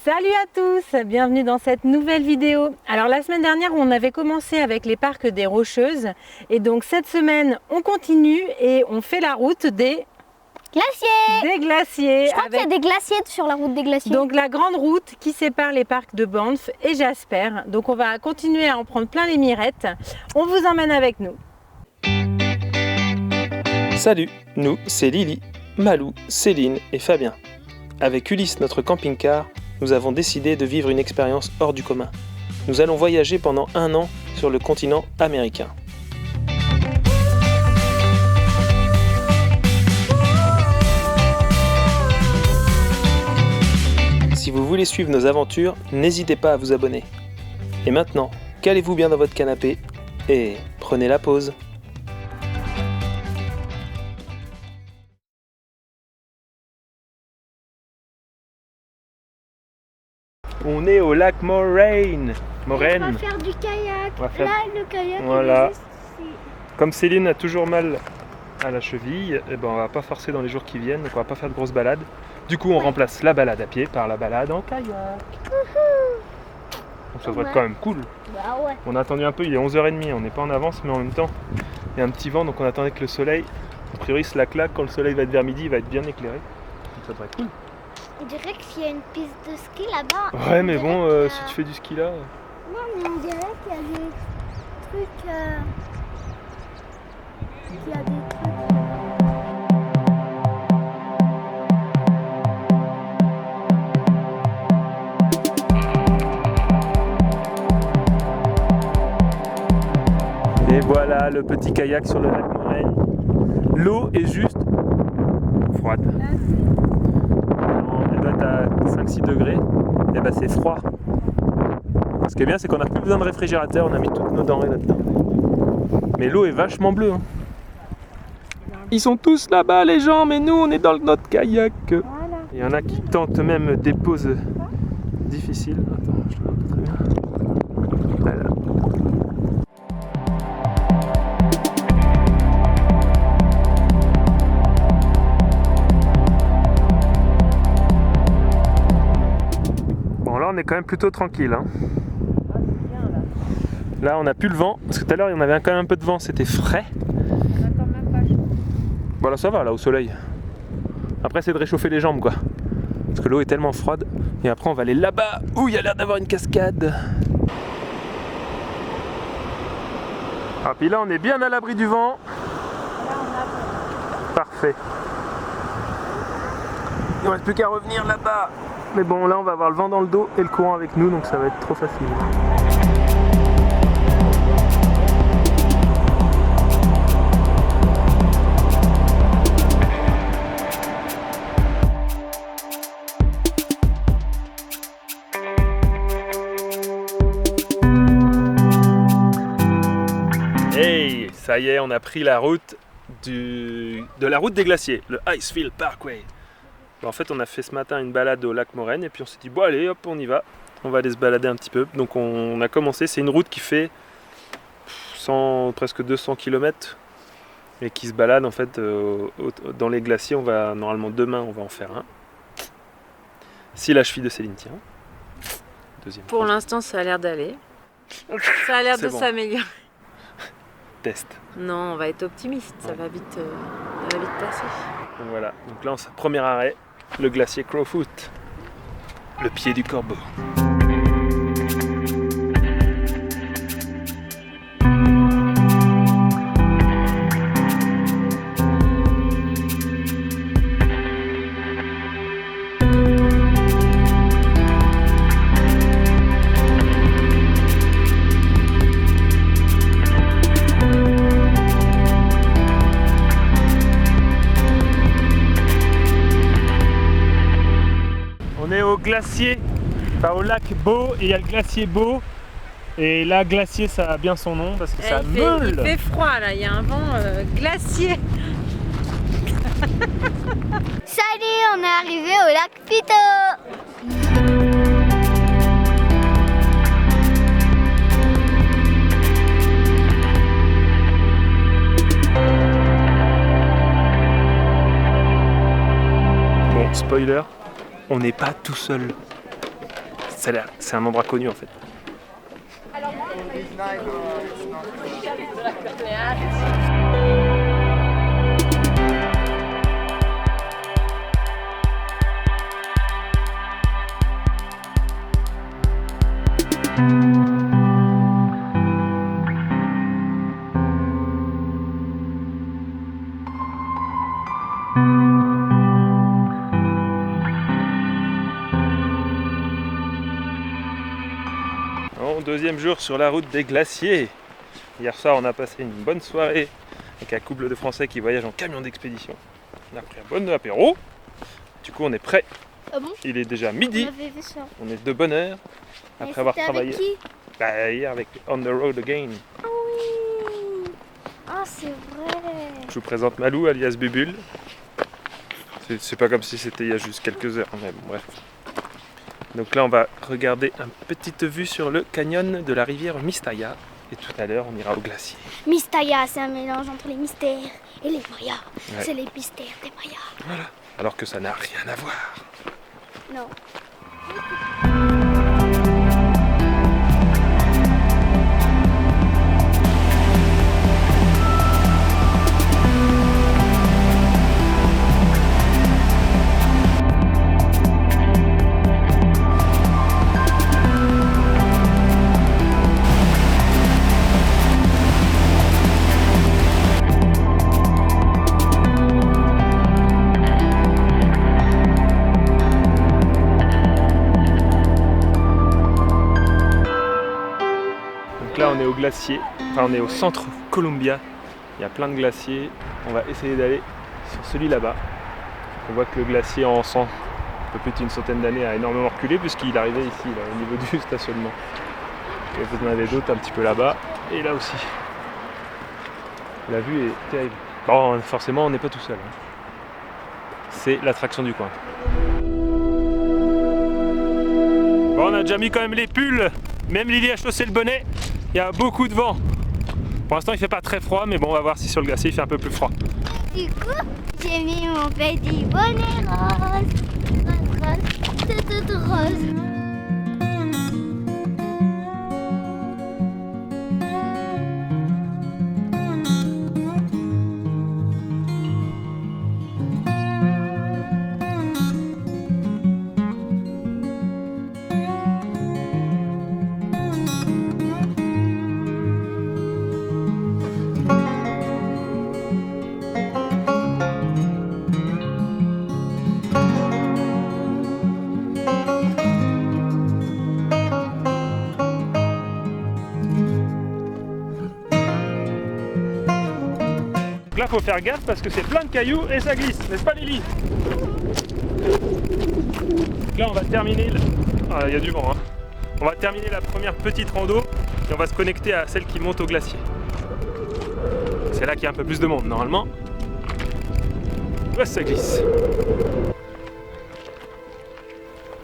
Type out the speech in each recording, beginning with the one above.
Salut à tous, bienvenue dans cette nouvelle vidéo. Alors la semaine dernière on avait commencé avec les parcs des Rocheuses et donc cette semaine on continue et on fait la route des glaciers. Je crois qu'il y a des glaciers sur la route des glaciers. Donc la grande route qui sépare les parcs de Banff et Jasper. Donc on va continuer à en prendre plein les mirettes. On vous emmène avec nous. Salut, nous c'est Lily, Malou, Céline et Fabien. Avec Ulysse, notre camping-car, nous avons décidé de vivre une expérience hors du commun. Nous allons voyager pendant 1 an sur le continent américain. Si vous voulez suivre nos aventures, n'hésitez pas à vous abonner. Et maintenant, calez-vous bien dans votre canapé et prenez la pause. On est au lac Moraine. On va faire du kayak. Là, le kayak voilà. est juste ici. Comme Céline a toujours mal à la cheville, eh ben on va pas forcer dans les jours qui viennent, donc on va pas faire de grosses balades. Du coup, on remplace la balade à pied par la balade en kayak. Donc ça devrait être quand même cool. Bah ouais. On a attendu un peu, il est 11h30, on n'est pas en avance, mais en même temps, il y a un petit vent, donc on attendait que le soleil, a priori ce lac-là, quand le soleil va être vers midi, il va être bien éclairé. Donc ça devrait être cool. On dirait qu'il y a une piste de ski là-bas. Ouais, mais bon, si tu fais du ski là... Non, mais on dirait qu'il y a des trucs... Il y a des trucs... Et voilà le petit kayak sur le lac Moraine. L'eau est juste froide. Elle doit être à 5-6 degrés. Et ben c'est froid. Ce qui est bien, c'est qu'on n'a plus besoin de réfrigérateur. On a mis toutes nos denrées là-dedans. Mais l'eau est vachement bleue. Hein. Ils sont tous là-bas les gens, mais nous on est dans notre kayak. Voilà. Il y en a qui tentent même des pauses difficiles. Attends, je te montre très bien. Voilà. Bon là on est quand même plutôt tranquille. Hein. Là on n'a plus le vent, parce que tout à l'heure il y en avait quand même un peu de vent, c'était frais. Bon là ça va, là au soleil. Après c'est de réchauffer les jambes quoi. Parce que l'eau est tellement froide. Et après on va aller là-bas où il y a l'air d'avoir une cascade. Ah puis là on est bien à l'abri du vent. Parfait. Il ne reste plus qu'à revenir là-bas. Mais bon là on va avoir le vent dans le dos et le courant avec nous, donc ça va être trop facile. Hey, ça y est, on a pris la route de la route des glaciers, le Icefield Parkway. En fait, on a fait ce matin une balade au lac Moraine et puis on s'est dit, bon allez, hop, on y va. On va aller se balader un petit peu. Donc on a commencé, c'est une route qui fait presque 200 km et qui se balade en fait dans les glaciers. Normalement demain, on va en faire un. Si la cheville de Céline tient. Deuxième. Pour l'instant ça a l'air d'aller. Ça a l'air de bon. s'améliorer. Test. Non, on va être optimiste, ça va vite passer. Donc voilà, donc là, premier arrêt, le glacier Crowfoot, le pied du corbeau. On est au glacier, enfin au lac Beau, et il y a le glacier Beau. Et là, glacier, ça a bien son nom parce que ça meule. Il fait froid là, il y a un vent glacier. Salut, on est arrivé au lac Pito. spoiler, on n'est pas tout seul. c'est un endroit connu en fait. Bon, deuxième jour sur la route des glaciers. Hier soir, on a passé une bonne soirée avec un couple de Français qui voyagent en camion d'expédition. On a pris un bon apéro. Du coup, on est prêt. Ah bon? Il est déjà midi. On avait vu ça. On est de bonne heure après avoir travaillé. Avec qui? Hier avec On the Road Again. Ah oui. Ah, c'est vrai. Je vous présente Malou alias Bubule. C'est pas comme si c'était il y a juste quelques heures, mais bon, bref. Donc là, on va regarder une petite vue sur le canyon de la rivière Mystaya. Et tout à l'heure, on ira au glacier. Mystaya, c'est un mélange entre les mystères et les Mayas. Ouais. C'est les mystères des Mayas. Voilà. Alors que ça n'a rien à voir. Non. Donc là, on est au glacier. Enfin, on est au centre Columbia. Il y a plein de glaciers. On va essayer d'aller sur celui là-bas. On voit que le glacier en 100, un peu plus d'une centaine d'années, a énormément reculé puisqu'il arrivait ici, là, au niveau du stationnement. Et vous en avez d'autres un petit peu là-bas et là aussi. La vue est terrible. Bon, forcément, on n'est pas tout seul. C'est l'attraction du coin. Bon, on a déjà mis quand même les pulls. Même Lily a chaussé le bonnet. Il y a beaucoup de vent. Pour l'instant, il fait pas très froid, mais bon, on va voir si sur le glacier il fait un peu plus froid. Du coup, j'ai mis mon petit bonnet rose. Rose, tout rose. Donc là, faut faire gaffe parce que c'est plein de cailloux et ça glisse, n'est-ce pas Lily? Donc là, on va terminer. Ah, il y a du vent. Hein. On va terminer la première petite rando et on va se connecter à celle qui monte au glacier. C'est là qu'il y a un peu plus de monde normalement. Ouais, ça glisse.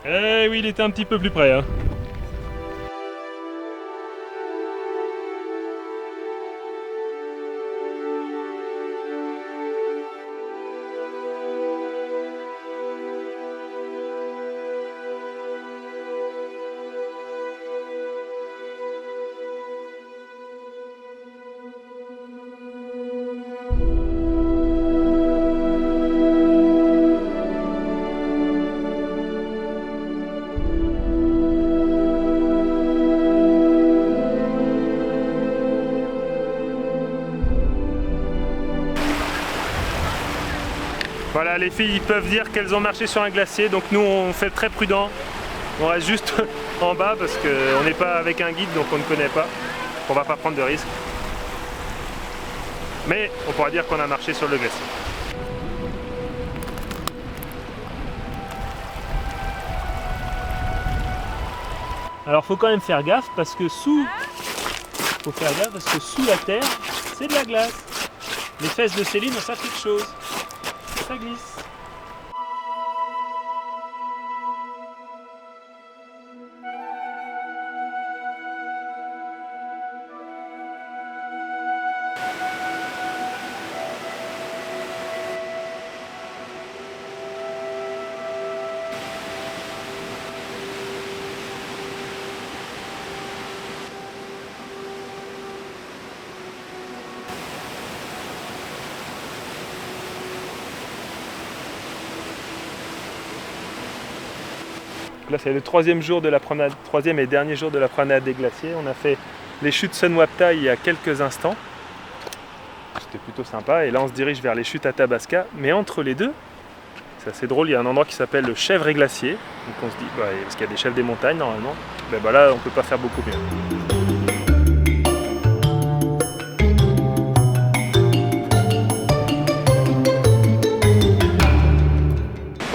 Eh oui, il était un petit peu plus près. Hein. Voilà, les filles peuvent dire qu'elles ont marché sur un glacier, donc nous on fait très prudent. On reste juste en bas parce qu'on n'est pas avec un guide, donc on ne connaît pas. On va pas prendre de risques. Mais on pourra dire qu'on a marché sur le glacier. Alors faut quand même faire gaffe parce que sous la terre, c'est de la glace. Les fesses de Céline ont ça quelque chose. Ça glisse. Là c'est le troisième et dernier jour de la promenade des glaciers. On a fait les chutes Sunwapta il y a quelques instants. C'était plutôt sympa. Et là on se dirige vers les chutes Athabasca. Mais entre les deux, c'est assez drôle, il y a un endroit qui s'appelle le Chèvre et Glacier. Donc on se dit, parce qu'il y a des chèvres des montagnes normalement, là on peut pas faire beaucoup mieux.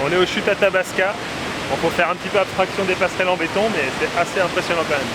On est aux chutes Athabasca. On peut faire un petit peu abstraction des passerelles en béton, mais c'est assez impressionnant quand même.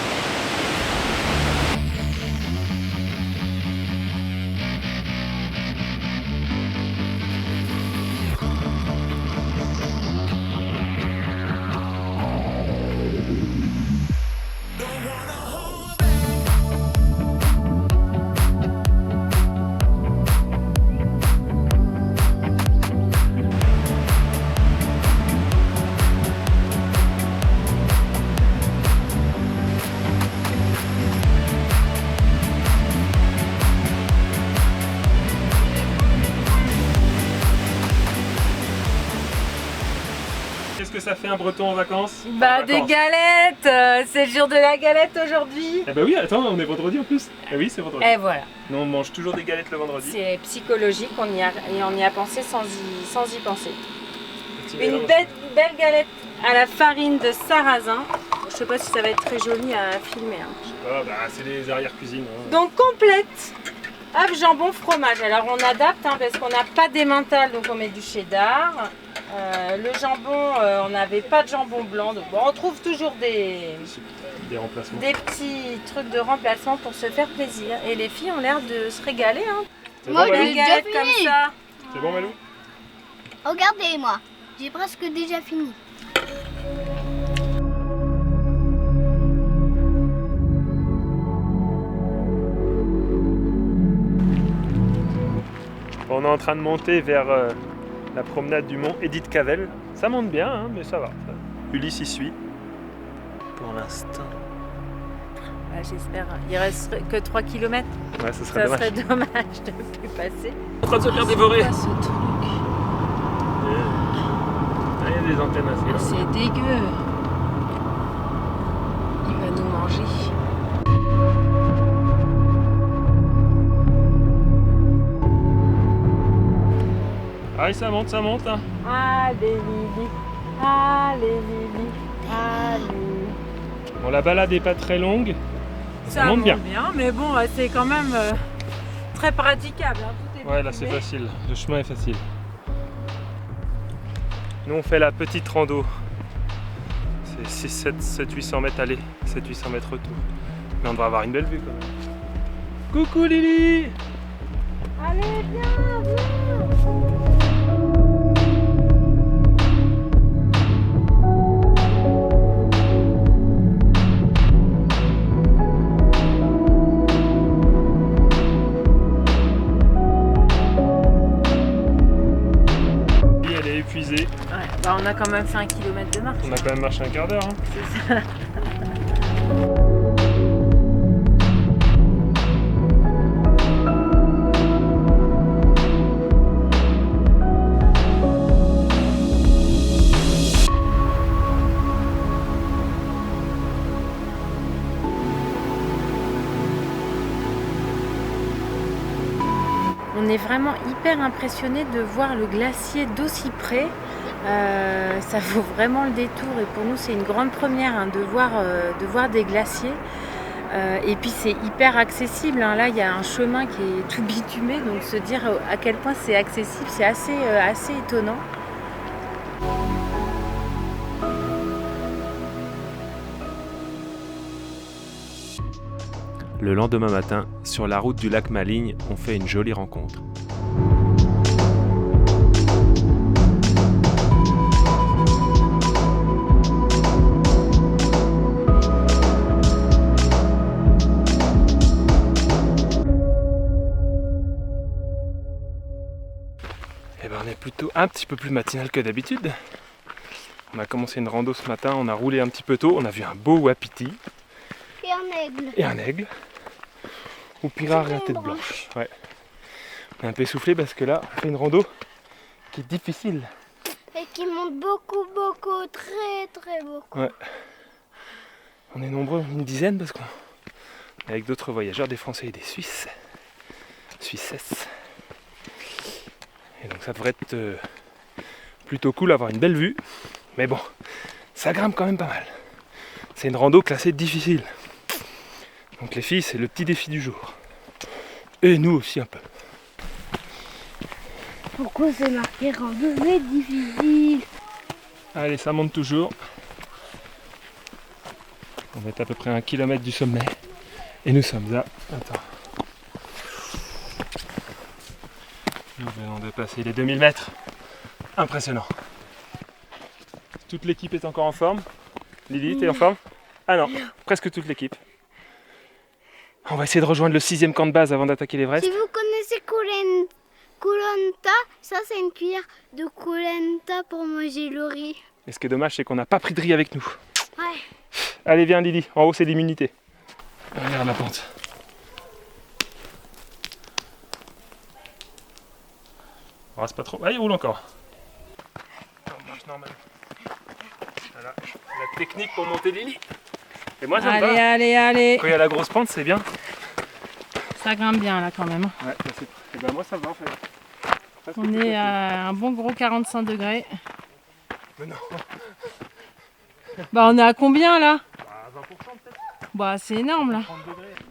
Qu'est-ce que ça fait un breton en vacances? Des galettes, c'est le jour de la galette aujourd'hui. Eh bah oui, attends, on est vendredi en plus. Eh oui, c'est vendredi. Et voilà. Nous on mange toujours des galettes le vendredi. C'est psychologique, on y a pensé sans y penser. Petit Une mélange. belle galette à la farine de sarrasin. Je sais pas si ça va être très joli à filmer. Hein. C'est les arrière-cuisines. Hein. Donc complète, œuf, jambon, fromage. Alors on adapte parce qu'on n'a pas d'emmental, donc on met du cheddar. Le jambon, on n'avait pas de jambon blanc, donc on trouve toujours des remplacements. Des petits trucs de remplacement pour se faire plaisir. Et les filles ont l'air de se régaler. Hein. Moi, bon, j'ai Des déjà galettes fini. comme ça. C'est bon Malou? Regardez-moi, j'ai presque déjà fini. On est en train de monter vers la promenade du mont Edith Cavell. Ça monte bien, hein, mais ça va. Ulysse y suit. Pour l'instant. J'espère. Il reste que 3 km. Ouais, ce serait dommage. Serait dommage de plus passer. En train de se faire dévorer. Ce truc. Il y a des antennes assez là. C'est dégueu. Il va nous manger. Ah, ça monte, ça monte. Hein. Allez Lily, allez Lily, allez. Bon, la balade n'est pas très longue. Ça monte bien. Mais bon, c'est quand même très praticable. Hein. Tout est Ouais, là c'est facile. Le chemin est facile. Nous on fait la petite rando. C'est 700-800 mètres aller, 700-800 mètres retour. Mais on devrait avoir une belle vue quand même. Coucou Lily! Allez, viens, viens. Elle est épuisée. Ouais, on a quand même fait 1 km de marche. On a quand même marché un quart d'heure. Hein. C'est ça. On est vraiment hyper impressionné de voir le glacier d'aussi près. Ça vaut vraiment le détour et pour nous c'est une grande première de voir des glaciers. Et puis c'est hyper accessible. Hein. Là il y a un chemin qui est tout bitumé, donc se dire à quel point c'est accessible, c'est assez étonnant. Le lendemain matin, sur la route du lac Maligne, on fait une jolie rencontre. Et ben on est plutôt un petit peu plus matinal que d'habitude. On a commencé une rando ce matin, on a roulé un petit peu tôt, on a vu un beau wapiti. Et un aigle. Et un aigle. Ou pirard et la tête blanche. Ouais. On est un peu essoufflé parce que là, on fait une rando qui est difficile. Et qui monte beaucoup, beaucoup, très, très beaucoup. Ouais. On est nombreux, une dizaine, parce qu'on est avec d'autres voyageurs, des Français et des Suisses. Suissesses. Et donc ça devrait être plutôt cool, avoir une belle vue. Mais bon, ça grimpe quand même pas mal. C'est une rando classée difficile. Donc les filles, c'est le petit défi du jour. Et nous aussi un peu. Pourquoi c'est marqué randonnée difficile? Allez, ça monte toujours. On va être à peu près à 1 kilomètre du sommet. Et nous sommes à... Attends. Nous venons de passer les 2000 mètres. Impressionnant. Toute l'équipe est encore en forme. Lily, t'es en forme? Ah non, presque toute l'équipe. On va essayer de rejoindre le 6e camp de base avant d'attaquer l'Everest. Si vous connaissez Koh-Lanta, ça c'est une cuillère de Koh-Lanta pour manger le riz. Et ce qui est dommage, c'est qu'on n'a pas pris de riz avec nous. Ouais. Allez, viens Lily, en haut c'est l'immunité. Regarde la pente. Rase pas trop. Ah, il roule encore. On marche normal. Voilà, la technique pour monter Lily. Et moi ça me va. Allez. Quand il y a la grosse pente, c'est bien. Ça grimpe bien là quand même. Ouais, et ben moi ça me va en fait. Presque On est à un bon gros 45 degrés. Mais non. Bah on est à combien là? 20% peut-être. Bah c'est énorme là.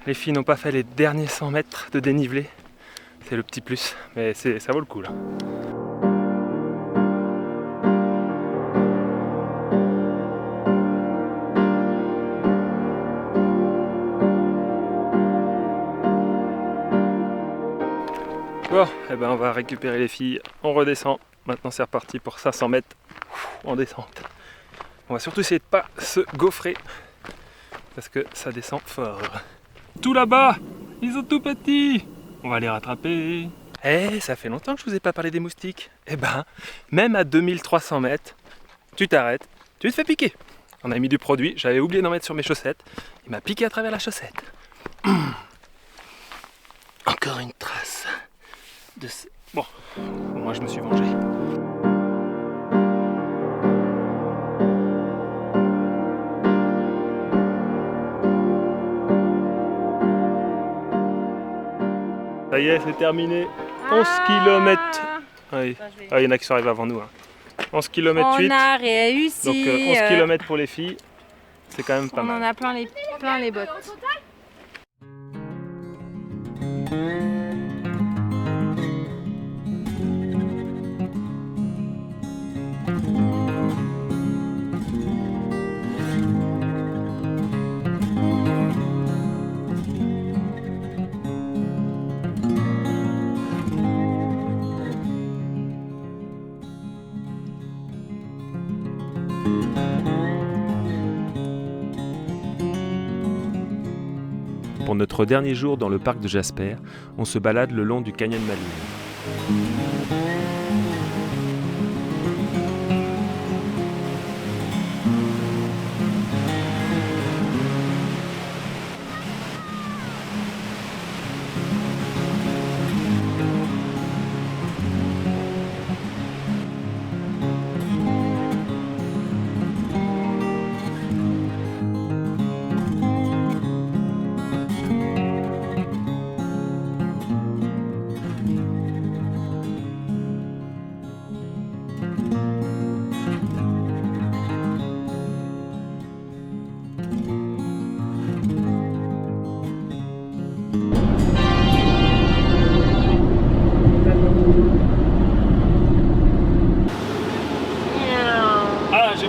Les filles n'ont pas fait les derniers 100 mètres de dénivelé. C'est le petit plus, mais ça vaut le coup là. Bon, eh ben on va récupérer les filles, on redescend. Maintenant c'est reparti pour 500 mètres en descente. On va surtout essayer de pas se gaufrer parce que ça descend fort. Tout là-bas, ils sont tout petits. On va les rattraper. Eh, ça fait longtemps que je vous ai pas parlé des moustiques. Eh ben, même à 2300 mètres, tu t'arrêtes, tu te fais piquer. On a mis du produit, j'avais oublié d'en mettre sur mes chaussettes. Il m'a piqué à travers la chaussette. Encore une trace. Bon, moi je me suis vengé. Ça y est, c'est terminé. 11 km. Oui. Ah, il y en a qui sont arrivés avant nous. Hein. 11 km 8. On a réussi. Donc 11 km pour les filles. C'est quand même pas mal. On en a plein les bottes. Pour notre dernier jour dans le parc de Jasper, on se balade le long du canyon Maline.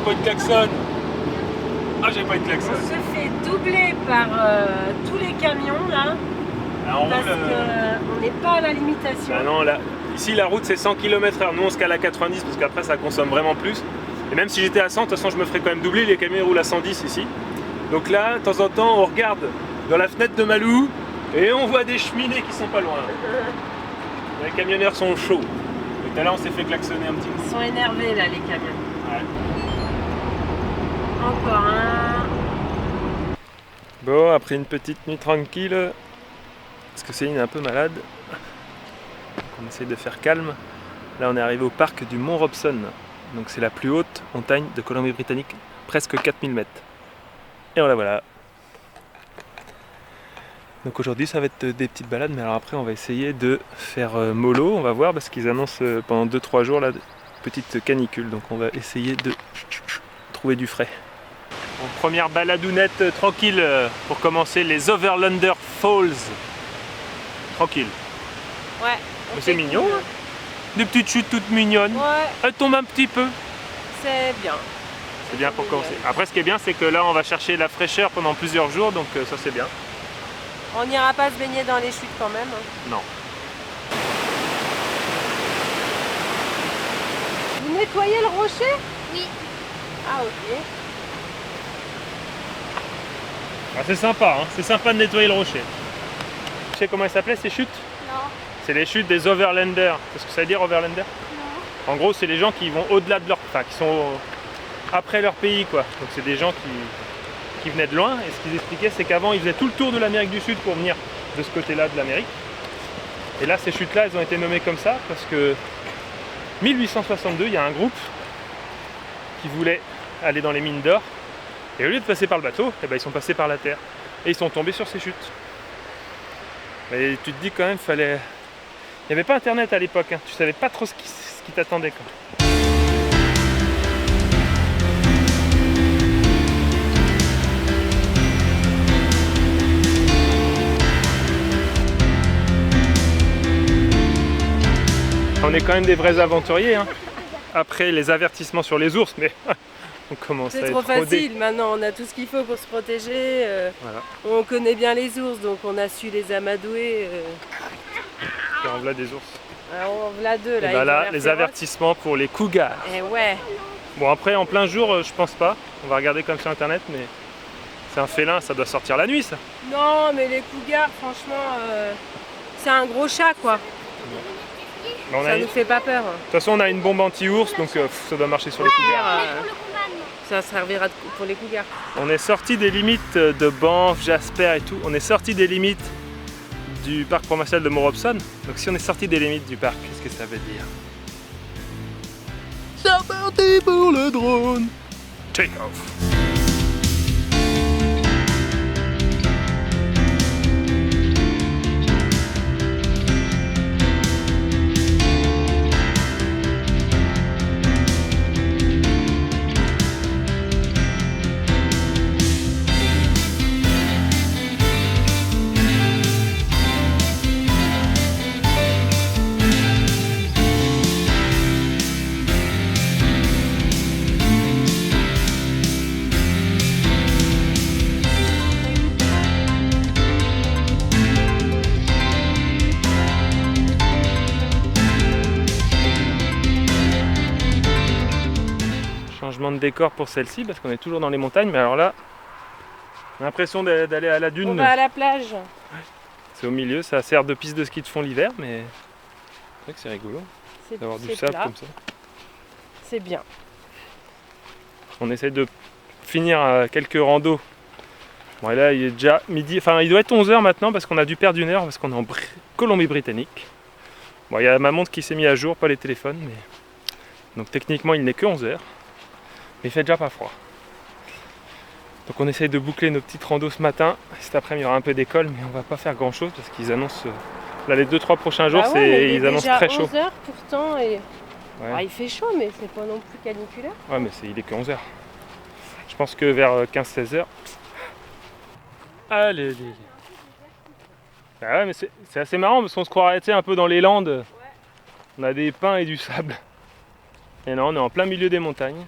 Pas de klaxon. Ah, j'ai pas de klaxon. On se fait doubler par tous les camions là. Parce qu'on n'est pas à la limitation. Ah non, là, ici la route c'est 100 km/h. Nous on se cale à 90 parce qu'après ça consomme vraiment plus. Et même si j'étais à 100, de toute façon je me ferais quand même doubler. Les camions roulent à 110 ici. Donc là, de temps en temps, on regarde dans la fenêtre de Malou et on voit des cheminées qui sont pas loin. Les camionneurs sont chauds. Et tout à l'heure on s'est fait klaxonner un petit peu. Ils sont énervés là les camions. Ouais. Encore un. Bon, après une petite nuit tranquille, parce que Céline est un peu malade, on essaye de faire calme. Là on est arrivé au parc du Mont Robson. donc c'est la plus haute montagne de Colombie-Britannique, presque 4000 mètres. Et voilà. Donc aujourd'hui ça va être des petites balades, mais alors après on va essayer de faire mollo, on va voir, parce qu'ils annoncent pendant 2-3 jours là, petite canicule, donc on va essayer de trouver du frais. Bon, première baladounette tranquille pour commencer, les Overlander Falls. Tranquille. Ouais. Mais c'est mignon, hein. Des petites chutes toutes mignonnes. Ouais, Elles tombent un petit peu. c'est bien. C'est bien pour commencer. Après ce qui est bien c'est que là on va chercher la fraîcheur pendant plusieurs jours, donc ça c'est bien. On n'ira pas se baigner dans les chutes quand même. Non. Vous nettoyez le rocher? Oui. Ah ok. Ah, c'est sympa, hein. C'est sympa de nettoyer le rocher. Tu sais comment elles s'appelaient ces chutes? Non. C'est les chutes des Overlanders. Qu'est-ce que ça veut dire Overlander? Non. En gros c'est les gens qui vont au-delà de leur... Enfin qui sont après leur pays quoi. Donc c'est des gens qui venaient de loin, et ce qu'ils expliquaient c'est qu'avant ils faisaient tout le tour de l'Amérique du Sud pour venir de ce côté-là de l'Amérique. Et là ces chutes-là elles ont été nommées comme ça parce que 1862 il y a un groupe qui voulait aller dans les mines d'or, et au lieu de passer par le bateau, eh ben, ils sont passés par la terre et ils sont tombés sur ces chutes. Et tu te dis quand même fallait... Il n'y avait pas internet à l'époque, hein. Tu savais pas trop ce qui t'attendait quoi. On est quand même des vrais aventuriers, hein. Après les avertissements sur les ours, mais on commence à C'est être trop rodés. facile, maintenant on a tout ce qu'il faut pour se protéger. Voilà. On connaît bien les ours, donc on a su les amadouer. Et en voilà des ours. Alors on l'a deux Et là. bah ils ont là, l'air les féroces. avertissements pour les cougars. Eh ouais. Bon après en plein jour, je pense pas. On va regarder comme sur internet, mais c'est un félin, ça doit sortir la nuit ça. Non, mais les cougars, franchement, c'est un gros chat quoi. Mais on a Ça une- nous fait pas peur. De toute façon on a une bombe anti-ours, donc ça doit marcher sur les cougars. Euh, Pour le combat, non. Ça servira pour les cougars. On est sorti des limites de Banff, Jasper et tout. On est sorti des limites du parc provincial de Mont Robson. Donc si on est sorti des limites du parc, qu'est-ce que ça veut dire? C'est parti pour le drone. Take off. Changement de décor pour celle-ci parce qu'on est toujours dans les montagnes, mais alors là, on a l'impression d'aller à la On dune. va à la plage. C'est au milieu, ça sert de piste de ski de fond l'hiver, mais c'est vrai que c'est rigolo C'est d'avoir du c'est sable plat. comme ça. C'est bien. On essaie de finir quelques randos. Bon, et là, il est déjà midi, enfin, il doit être 11h maintenant parce qu'on a dû perdre une heure parce qu'on est en Colombie-Britannique. Bon, il y a ma montre qui s'est mise à jour, pas les téléphones, mais donc techniquement, il n'est que 11h. Mais il fait déjà pas froid. Donc on essaye de boucler nos petites randos ce matin. Cet après-midi il y aura un peu d'école, mais on va pas faire grand chose parce qu'ils annoncent là les 2-3 prochains jours, Bah ouais, mais il est ils annoncent déjà très chaud. 11h pourtant et Ouais, ah, il fait chaud mais c'est pas non plus caniculaire. ouais mais il est que 11h. Je pense que vers 15-16h. Allez. Ah ouais mais c'est assez marrant parce qu'on se croirait un peu dans les Landes. On a des pins et du sable. Et non, on est en plein milieu des montagnes.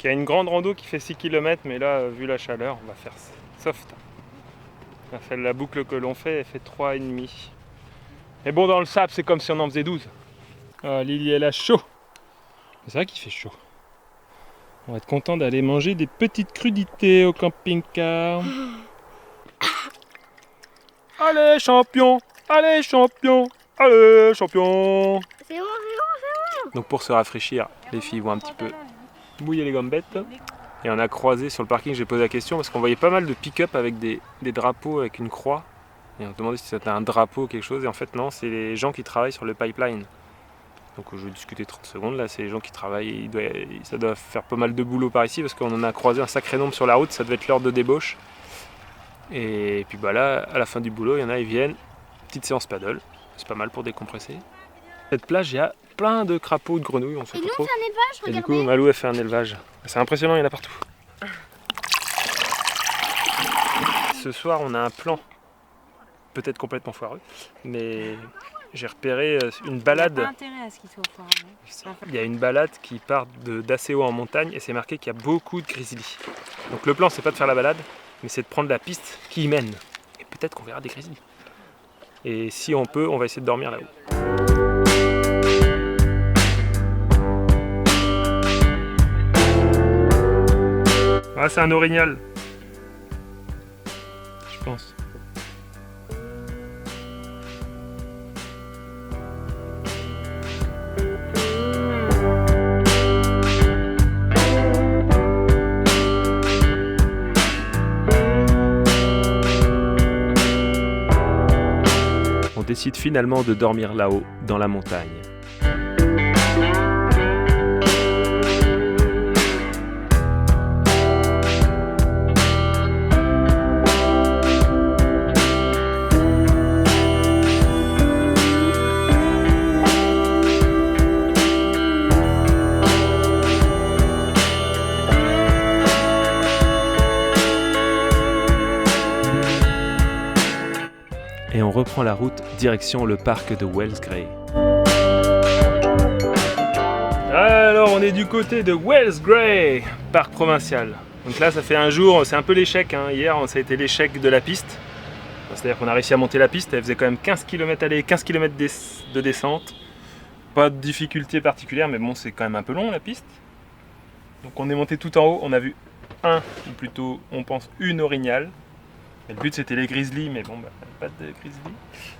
Il y a une grande rando qui fait 6 km, mais là, vu la chaleur, on va faire soft. On va faire la boucle que l'on fait, elle fait 3,5. Mais bon, dans le sable, c'est comme si on en faisait 12. Ah, Lily, elle a chaud. C'est vrai qu'il fait chaud. On va être content d'aller manger des petites crudités au camping-car. Allez, champion! Allez, champion! Allez, champion! C'est bon, c'est bon. Donc pour se rafraîchir, les filles vont un petit peu mouiller les gambettes. Et on a croisé sur le parking, j'ai posé la question parce qu'on voyait pas mal de pick-up avec des drapeaux avec une croix. Et on se demandait si c'était un drapeau ou quelque chose. Et en fait non, c'est les gens qui travaillent sur le pipeline. Donc je vais discuter 30 secondes. Là, c'est les gens qui travaillent. Ça doit faire pas mal de boulot par ici parce qu'on en a croisé un sacré nombre sur la route. Ça devait être l'heure de débauche. Et puis bah là, à la fin du boulot, il y en a, ils viennent. Petite séance paddle. C'est pas mal pour décompresser. Cette plage, il y a plein de crapauds, de grenouilles. On sait Et pas nous, on trop. fait un élevage, Et du regardez. coup, Malou a fait un élevage. C'est impressionnant, il y en a partout. Ce soir, on a un plan, peut-être complètement foireux, mais j'ai repéré une balade. Il n'y a pas intérêt à ce qu'il soit foireux. Il y a une balade qui part d'assez haut en montagne et c'est marqué qu'il y a beaucoup de grizzlies. Donc le plan, c'est pas de faire la balade, mais c'est de prendre la piste qui y mène. Et peut-être qu'on verra des grizzlies. Et si on peut, on va essayer de dormir là-haut. Ah, c'est un orignal. Je pense. On décide finalement de dormir là-haut, dans la montagne. Et on reprend la route direction le parc de Wells Gray. Alors on est du côté de Wells Gray, parc provincial. Donc là ça fait un jour, c'est un peu l'échec. Hier ça a été l'échec de la piste. C'est-à-dire qu'on a réussi à monter la piste, elle faisait quand même 15 km aller, 15 km de descente. Pas de difficulté particulière, mais bon c'est quand même un peu long la piste. Donc on est monté tout en haut, on a vu ou plutôt on pense une orignale. Et le but c'était les grizzlies, mais bon, pas de grizzlies.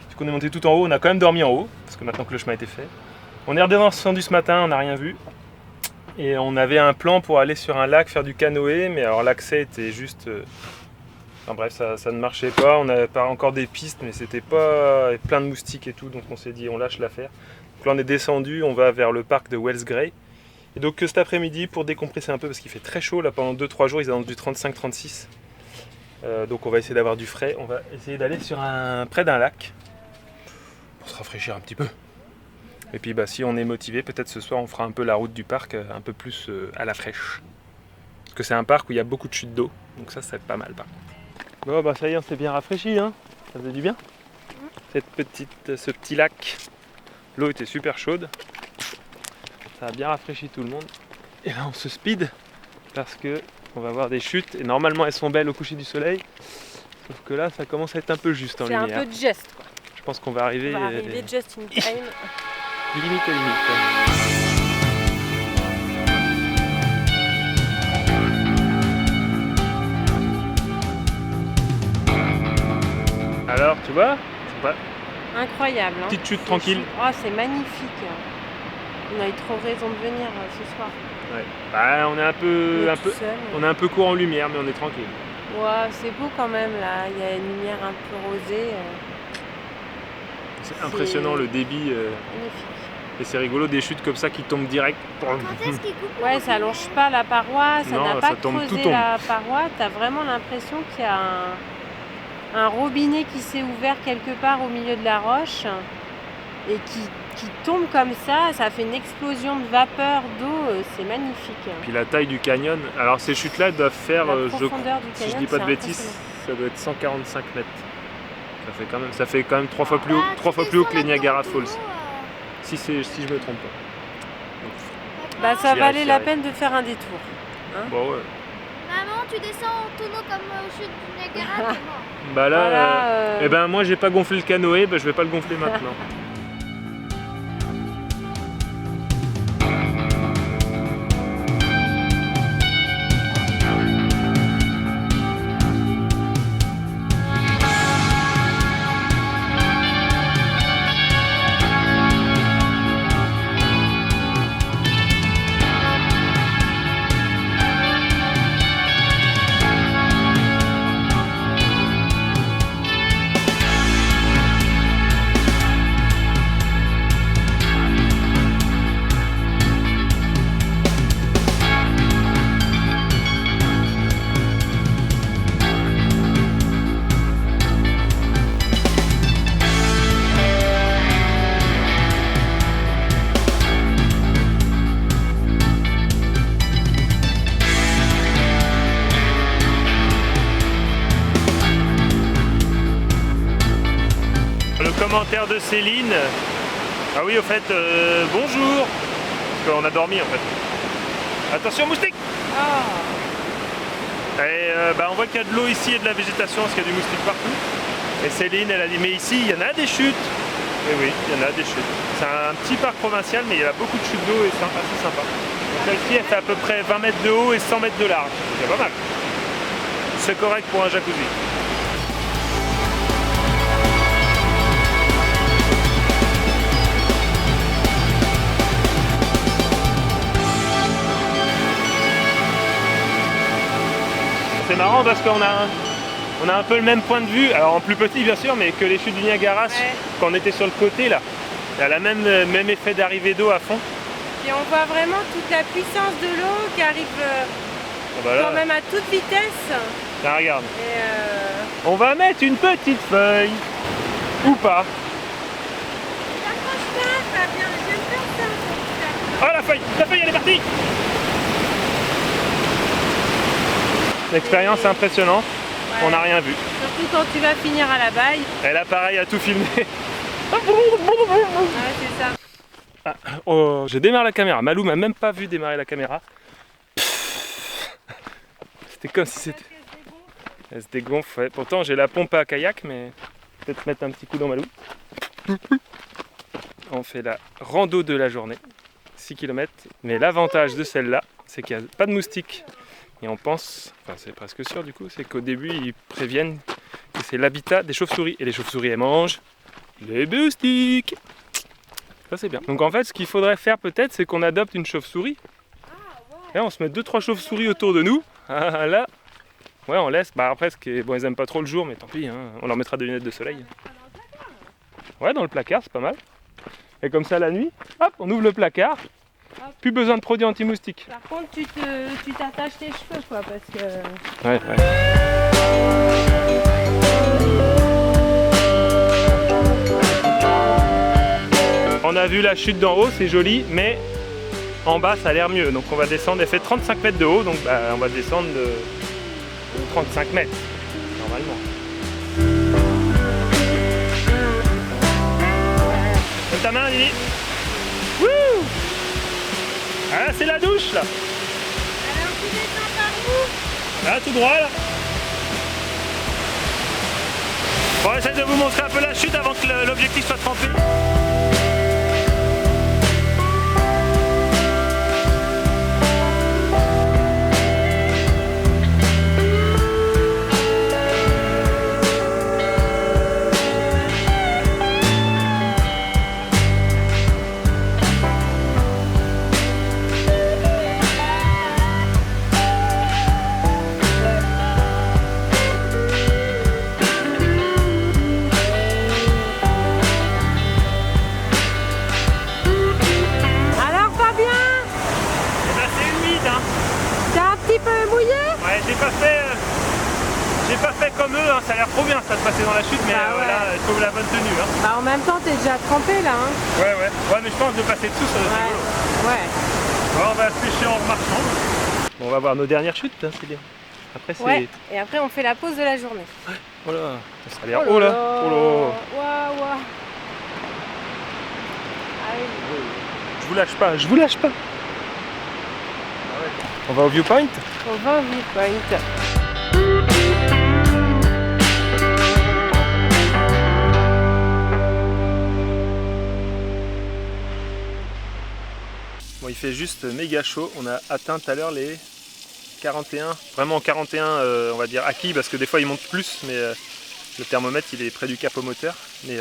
Du coup on est monté tout en haut, on a quand même dormi en haut, parce que maintenant que le chemin a été fait. On est redescendu ce matin, on n'a rien vu. Et on avait un plan pour aller sur un lac, faire du canoë, mais alors l'accès était juste... Enfin bref, ça ne marchait pas, on n'avait pas encore des pistes, mais c'était pas plein de moustiques et tout, donc on s'est dit on lâche l'affaire. Donc là on est descendu, on va vers le parc de Wells Gray. Et donc cet après-midi, pour décompresser un peu, parce qu'il fait très chaud, là pendant 2-3 jours, ils annoncent du 35-36. Donc on va essayer d'avoir du frais, on va essayer d'aller près d'un lac pour se rafraîchir un petit peu. Et puis si on est motivé, peut-être ce soir on fera un peu la route du parc un peu plus à la fraîche. Parce que c'est un parc où il y a beaucoup de chutes d'eau, donc ça c'est pas mal par contre. Bon ça y est, on s'est bien rafraîchi, ça faisait du bien. Ce petit lac, l'eau était super chaude, ça a bien rafraîchi tout le monde. Et là on se speed parce que on va voir des chutes et normalement elles sont belles au coucher du soleil, sauf que là ça commence à être un peu juste en lumière. C'est un peu just quoi. Je pense qu'on va arriver, just in time. limite à limite. Alors tu vois, c'est pas Incroyable. petite chute tranquille. Oh, c'est magnifique. On a eu trop raison de venir ce soir. Ouais. On est un peu court en lumière, mais on est tranquille. Ouais, c'est beau quand même là. Il y a une lumière un peu rosée. C'est impressionnant le débit. Magnifique. Et c'est rigolo des chutes comme ça qui tombent direct. Quand est-ce qu'il coupe? Ouais, ça allonge pas la paroi, ça Non, n'a ça pas tombe, tout creusé tombe. la paroi. T'as vraiment l'impression qu'il y a un robinet qui s'est ouvert quelque part au milieu de la roche et qui tombe comme ça fait une explosion de vapeur d'eau, c'est magnifique. Puis la taille du canyon, alors ces chutes-là doivent faire, La profondeur du si je canyon, dis pas de c'est bêtises, impressionnant. ça doit être 145 mètres. Ça fait quand même 3 fois plus haut que les Niagara Falls. Si je me trompe pas. Bah ça J'y valait arrive. la peine de faire un détour. Bon ouais. Maman, tu descends en tonneau comme chute du Niagara, t'es mort. Bah là, Voilà, moi j'ai pas gonflé le canoë, je vais pas le gonfler maintenant. commentaire de Céline. Ah oui, au fait, bonjour. Parce qu'on a dormi en fait. Attention moustique. Et on voit qu'il y a de l'eau ici et de la végétation parce qu'il y a du moustique partout. Et Céline, elle a dit, mais ici, il y en a des chutes. Et oui, il y en a des chutes. C'est un petit parc provincial, mais il y a beaucoup de chutes d'eau et c'est assez sympa. Celle-ci, elle fait à peu près 20 mètres de haut et 100 mètres de large. C'est pas mal. C'est correct pour un jacuzzi. C'est marrant parce qu'on a un peu le même point de vue, alors en plus petit bien sûr, mais que les chutes du Niagara, quand on était sur le côté là. Il y a le même effet d'arrivée d'eau à fond. Et on voit vraiment toute la puissance de l'eau qui arrive quand même à toute vitesse. Là, regarde. Et on va mettre une petite feuille. Ou pas. T'accroches pas, Fabien, j'aime bien ça. Oh la feuille elle est partie. L'expérience est impressionnante. Ouais. On n'a rien vu. Surtout quand tu vas finir à la baille. Et là pareil à tout filmer. Ouais, c'est ça. Ah, oh, je démarre la caméra. Malou m'a même pas vu démarrer la caméra. C'était comme si c'était... Elle se dégonfle, ouais. Pourtant j'ai la pompe à kayak, mais peut-être mettre un petit coup dans Malou. On fait la rando de la journée. 6 km. Mais l'avantage de celle-là, c'est qu'il n'y a pas de moustiques. Et on pense, enfin c'est presque sûr du coup, c'est qu'au début ils préviennent que c'est l'habitat des chauves-souris. Et les chauves-souris elles mangent les moustiques. Ça c'est bien. Donc en fait ce qu'il faudrait faire peut-être c'est qu'on adopte une chauve-souris. Là on se met 2-3 chauves-souris autour de nous. Ah, là, ouais on laisse. Bah après bon ils aiment pas trop le jour mais tant pis, hein. On leur mettra des lunettes de soleil. Ouais dans le placard c'est pas mal. Et comme ça la nuit, hop on ouvre le placard. Plus besoin de produits anti-moustiques. Par contre, tu t'attaches tes cheveux, quoi, parce que... Ouais. On a vu la chute d'en haut, c'est joli, mais en bas, ça a l'air mieux. Donc on va descendre, elle fait 35 mètres de haut, donc on va descendre de 35 mètres, normalement. Donne ta main, Lily. Wouh! Ah, c'est la douche là. Alors tu descends par où? Là, tout droit là. Bon, j'essaie de vous montrer un peu la chute avant que l'objectif soit trempé. J'ai pas fait comme eux, hein. Ça a l'air trop bien ça de passer dans la chute, mais voilà, il faut la bonne tenue. Hein. Bah en même temps t'es déjà trempé là. Hein. Ouais, mais je pense de passer dessous ça doit être rigolo. Ouais. Bon, on va pêcher en remarchant. Bon, on va voir nos dernières chutes, hein, c'est bien. Après c'est... Ouais, et après on fait la pause de la journée. Oh là, ça a l'air... Oh là. Waouh. Je vous lâche pas. On va au viewpoint? On va au viewpoint. Bon, il fait juste méga chaud. On a atteint tout à l'heure les 41. Vraiment 41, on va dire acquis, parce que des fois il monte plus, mais le thermomètre il est près du capot moteur. Mais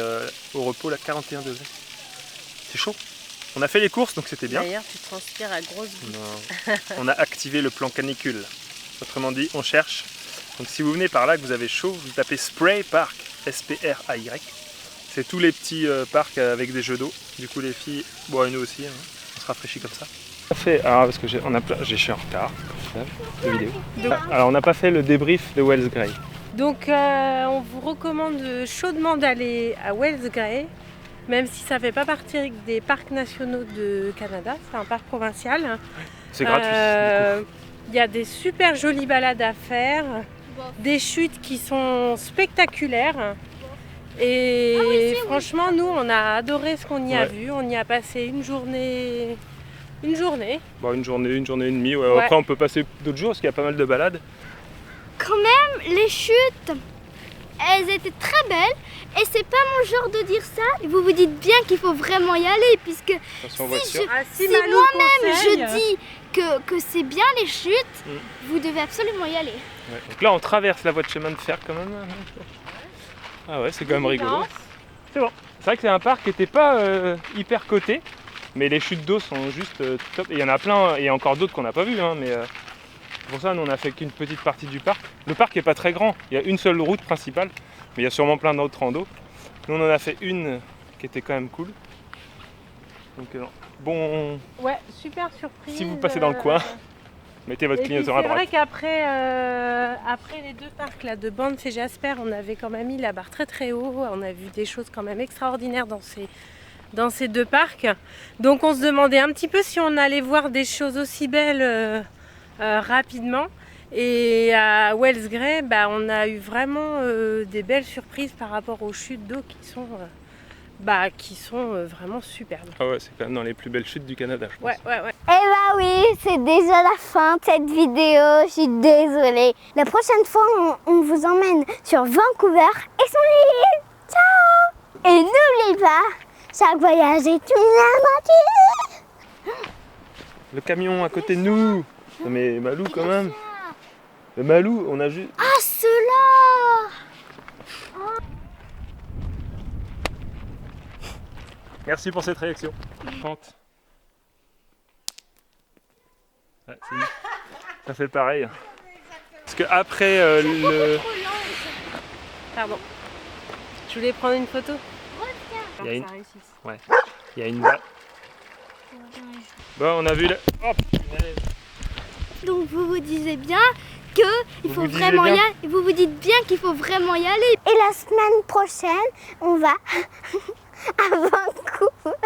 au repos, là, 41 degrés. C'est chaud. On a fait les courses, donc c'était bien. D'ailleurs, tu transpires à grosses gouttes. On a activé le plan canicule. Autrement dit, on cherche. Donc si vous venez par là, que vous avez chaud, vous tapez Spray Park, S-P-R-A-Y. C'est tous les petits parcs avec des jeux d'eau. Du coup, les filles, bon, et nous aussi, hein, on se rafraîchit comme ça. Parce que je suis en retard de vidéo. Alors, on n'a pas fait le débrief de Wells Gray. Donc, on vous recommande chaudement d'aller à Wells Gray. Même si ça ne fait pas partie des parcs nationaux de Canada, c'est un parc provincial. C'est gratuit. Il y a des super jolies balades à faire, des chutes qui sont spectaculaires Et franchement, nous, on a adoré ce qu'on y a Ouais. vu. On y a passé une journée. Une journée. Bon, une journée et demie. Ouais. Ouais. Après, on peut passer d'autres jours parce qu'il y a pas mal de balades. Quand même, les chutes, elles étaient très belles. Et c'est pas mon genre de dire ça. Et vous vous dites bien qu'il faut vraiment y aller, puisque Attention Si voiture. si Malou moi-même conseille, je dis que c'est bien les chutes, vous devez absolument y aller. Ouais. Donc là, on traverse la voie de chemin de fer quand même. Ah ouais, c'est quand même rigolo. C'est bon. C'est vrai que c'est un parc qui n'était pas hyper coté, mais les chutes d'eau sont juste top. Et il y en a plein, et il y a encore d'autres qu'on n'a pas vues. Hein, mais pour ça, nous, on a fait qu'une petite partie du parc. Le parc n'est pas très grand. Il y a une seule route principale, mais il y a sûrement plein d'autres randos. Nous, on en a fait une qui était quand même cool. Donc bon, Ouais, super surprise. si vous passez dans le coin, mettez votre Et puis, clignoteur à c'est droite. vrai qu'après après les deux parcs là, de Banff et Jasper, on avait quand même mis la barre très très haut. On a vu des choses quand même extraordinaires dans ces deux parcs. Donc on se demandait un petit peu si on allait voir des choses aussi belles rapidement. Et à Wells Grey, on a eu vraiment des belles surprises par rapport aux chutes d'eau qui sont vraiment superbes. Ah ouais, c'est quand même dans les plus belles chutes du Canada, je pense. Ouais. Eh bah oui, c'est déjà la fin de cette vidéo, je suis désolée. La prochaine fois, on vous emmène sur Vancouver et son île. Ciao! Et n'oubliez pas, chaque voyage est une aventure. Le camion à côté de nous. Non mais Malou quand même. Le Malou, on a juste... Ah, cela! Merci pour cette réaction. Pente. Ouais, c'est nous. Ça fait pareil. Parce que après le... Pardon. Je voulais prendre une photo. Il y a une- Ça réussisse. Ouais. Il y a une balle. Bon, on a vu le... Oh, punaise. Donc vous vous disiez bien que il Vous faut vous disiez vraiment bien. y aller. Vous vous dites bien qu'il faut vraiment y aller. Et la semaine prochaine, on va à Vancouver.